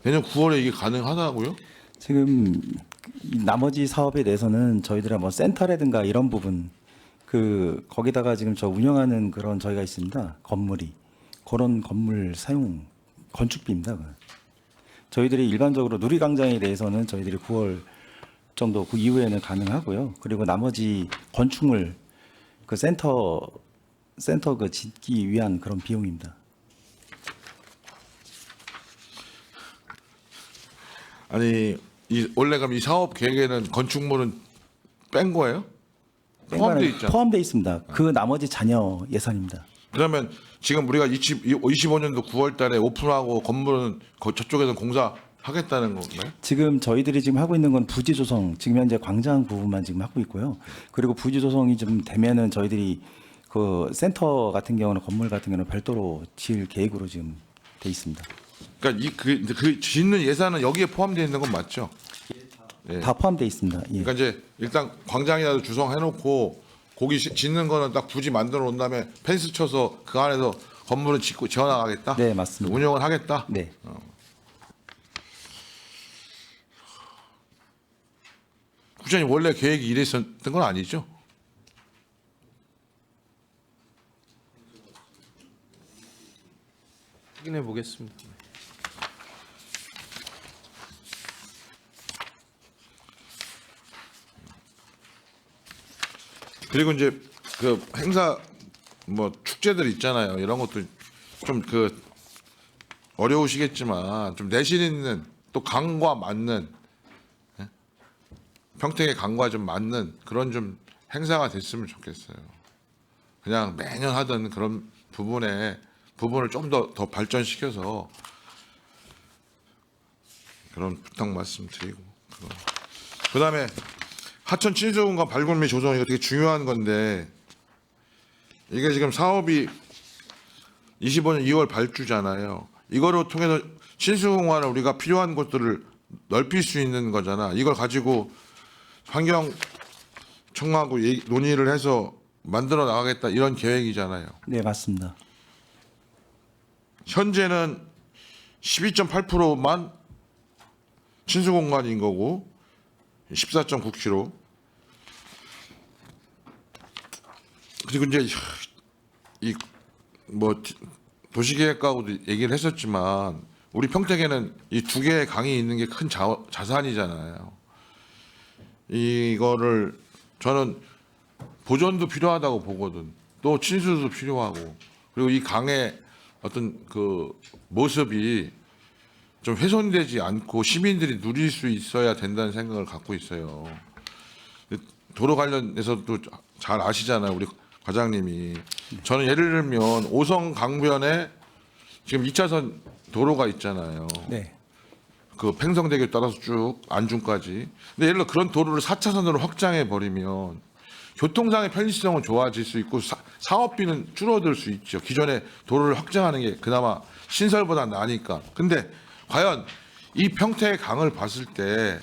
내년 9월에 이게 가능하다고요? 지금 이 나머지 사업에 대해서는 저희들이 뭐 센터라든가 이런 부분 거기다가 지금 저 운영하는 그런 저희가 있습니다. 건물이 그런 건물 사용 건축비입니다. 그건. 저희들이 일반적으로 누리광장에 대해서는 저희들이 9월 정도 그 이후에는 가능하고요. 그리고 나머지 건축물 그 센터 그 짓기 위한 그런 비용입니다. 아니 원래 그럼 이 사업 계획에는 건축물은 뺀 거예요? 포함돼 있잖아. 포함돼 있습니다. 그 나머지 잔여 예산입니다. 그러면 지금 우리가 25년도 9월달에 오픈하고 건물은 저쪽에서 공사하겠다는 건가요? 지금 저희들이 지금 하고 있는 건 부지 조성, 지금 현재 광장 부분만 지금 하고 있고요. 그리고 부지 조성이 좀 되면은 저희들이 그 센터 같은 경우는 건물 같은 경우는 별도로 지을 계획으로 지금 돼 있습니다. 그러니까 그 짓는 예산은 여기에 포함되어 있는 건 맞죠? 예. 다 포함돼 있습니다. 예. 그러니까 이제 일단 광장이라도 주성해놓고 거기 짓는 거는 딱 부지 만들어 놓은 다음에 펜스 쳐서 그 안에서 건물을 짓고 지어나가겠다. 네, 맞습니다. 운영을 하겠다. 네. 국장님 원래 계획이 이랬었던 건 아니죠? 확인해 보겠습니다. 그리고 이제 그 행사 뭐 축제들 있잖아요. 이런 것도 좀 그 어려우시겠지만 좀 내실 있는 또 강과 맞는 예? 평택의 강과 좀 맞는 그런 좀 행사가 됐으면 좋겠어요. 그냥 매년 하던 그런 부분을 좀 더 발전시켜서 그런 부탁 말씀드리고 그다음에 하천 친수공간 발굴 및 조성 이거 되게 중요한 건데 이게 지금 사업이 25년 2월 발주잖아요. 이거를 통해서 친수공간을 우리가 필요한 곳들을 넓힐 수 있는 거잖아. 이걸 가지고 환경청하고 논의를 해서 만들어 나가겠다 이런 계획이잖아요. 네, 맞습니다. 현재는 12.8%만 친수공간인 거고 14.9km. 그리고 이제 이 뭐 도시계획과하고도 얘기를 했었지만 우리 평택에는 이 두 개의 강이 있는 게 큰 자산이잖아요. 이거를 저는 보존도 필요하다고 보거든. 또 친수도 필요하고 그리고 이 강의 어떤 그 모습이 좀 훼손되지 않고 시민들이 누릴 수 있어야 된다는 생각을 갖고 있어요. 도로 관련해서도 잘 아시잖아요, 우리 과장님이. 저는 예를 들면 오성 강변에 지금 2차선 도로가 있잖아요. 네. 그 팽성대교 따라서 쭉 안중까지. 근데 예를 들어 그런 도로를 4차선으로 확장해 버리면 교통상의 편리성은 좋아질 수 있고 사업비는 줄어들 수 있죠. 기존에 도로를 확장하는 게 그나마 신설보다 나으니까. 근데 과연 이 평택의 강을 봤을 때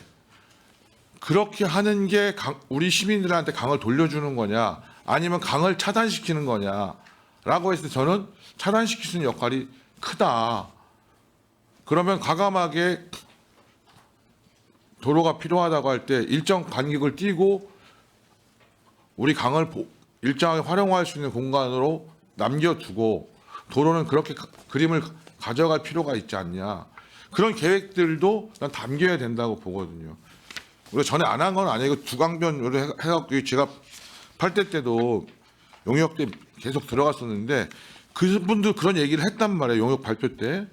그렇게 하는 게 우리 시민들한테 강을 돌려주는 거냐 아니면 강을 차단시키는 거냐라고 했을 때 저는 차단시킬 수 있는 역할이 크다. 그러면 과감하게 도로가 필요하다고 할 때 일정 간격을 띄고 우리 강을 일정하게 활용할 수 있는 공간으로 남겨두고 도로는 그렇게 그림을 가져갈 필요가 있지 않냐. 그런 계획들도 난 담겨야 된다고 보거든요. 우리가 전에 안 한 건 아니고 두강변으로 해갖고 제가 8대 때도 용역 때 계속 들어갔었는데 그분도 그런 얘기를 했단 말이에요. 용역 발표 때.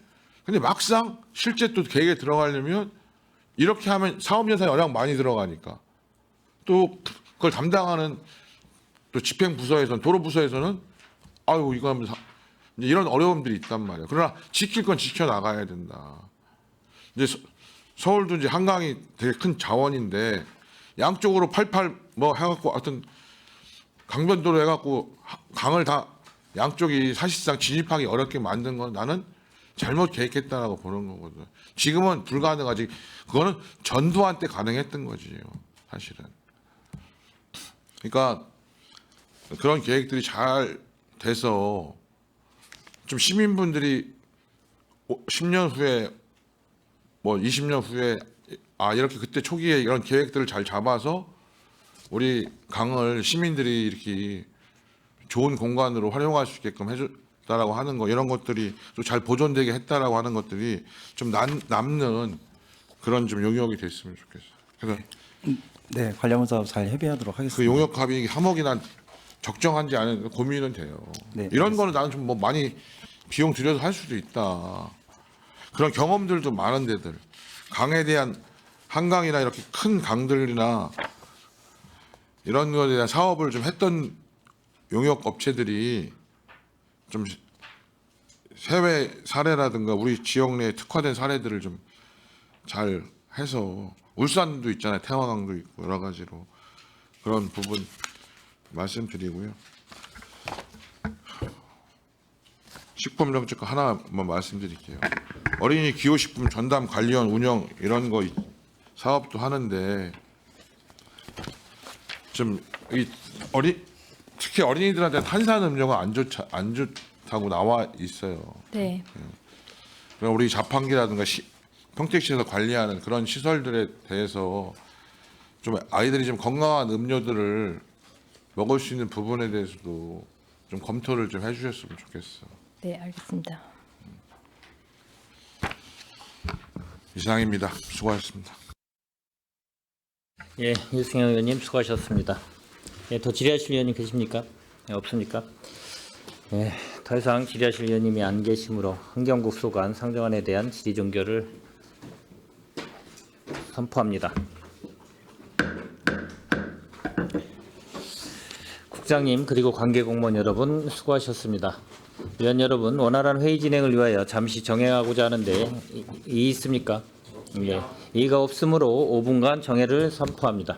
근데 막상 실제 또 계획에 들어가려면 이렇게 하면 사업 예산이 워낙 많이 들어가니까 또 그걸 담당하는 또 집행 부서에서는 도로 부서에서는 아유 이거 하면 이제 이런 어려움들이 있단 말이에요. 그러나 지킬 건 지켜 나가야 된다. 이제 서울도 이제 한강이 되게 큰 자원인데 양쪽으로 팔팔 뭐 해갖고 하여튼 강변도로 해갖고 강을 다 양쪽이 사실상 진입하기 어렵게 만든 건 나는 잘못 계획했다라고 보는 거거든. 지금은 불가능하지. 그거는 전두환 때 가능했던 거지요, 사실은. 그러니까 그런 계획들이 잘 돼서 좀 시민분들이 10년 후에 뭐 20년 후에 아 이렇게 그때 초기에 이런 계획들을 잘 잡아서 우리 강을 시민들이 이렇게 좋은 공간으로 활용할 수 있게끔 해줬다라고 하는 거 이런 것들이 또 잘 보존되게 했다라고 하는 것들이 좀 남는 그런 좀 용역이 됐으면 좋겠어요. 그래서 네, 관련 사업 잘 협의하도록 그 하겠습니다. 용역 합의 3억이나 적정한지 아닌지 고민은 돼요. 네, 이런 거는 나는 좀 뭐 많이 비용 들여서 할 수도 있다. 그런 경험들도 많은 데들 강에 대한 한강이나 이렇게 큰 강들이나 이런 것에 대한 사업을 좀 했던 용역 업체들이 좀 해외 사례라든가 우리 지역 내에 특화된 사례들을 좀 잘 해서 울산도 있잖아요. 태화강도 있고 여러 가지로 그런 부분 말씀드리고요. 식품정책 하나만 말씀드릴게요. 어린이 기호식품 전담 관리원 운영 이런 거 사업도 하는데 좀 특히 어린이들한테 탄산음료가 안 좋다고 나와 있어요. 네. 그럼 우리 자판기라든가 평택시에서 관리하는 그런 시설들에 대해서 좀 아이들이 좀 건강한 음료들을 먹을 수 있는 부분에 대해서도 좀 검토를 좀 해주셨으면 좋겠어. 네, 알겠습니다. 이상입니다. 수고하셨습니다. 예, 유승영 의원님 수고하셨습니다. 예, 더 질의하실 의원님 계십니까? 예, 없습니까? 예, 더 이상 질의하실 의원님이 안 계시므로 환경국 소관 상정안에 대한 질의 종결을 선포합니다. 국장님 그리고 관계 공무원 여러분 수고하셨습니다. 위원 여러분 원활한 회의 진행을 위하여 잠시 정회하고자 하는데 이의 있습니까? 예, 이의가 없으므로 5분간 정회를 선포합니다.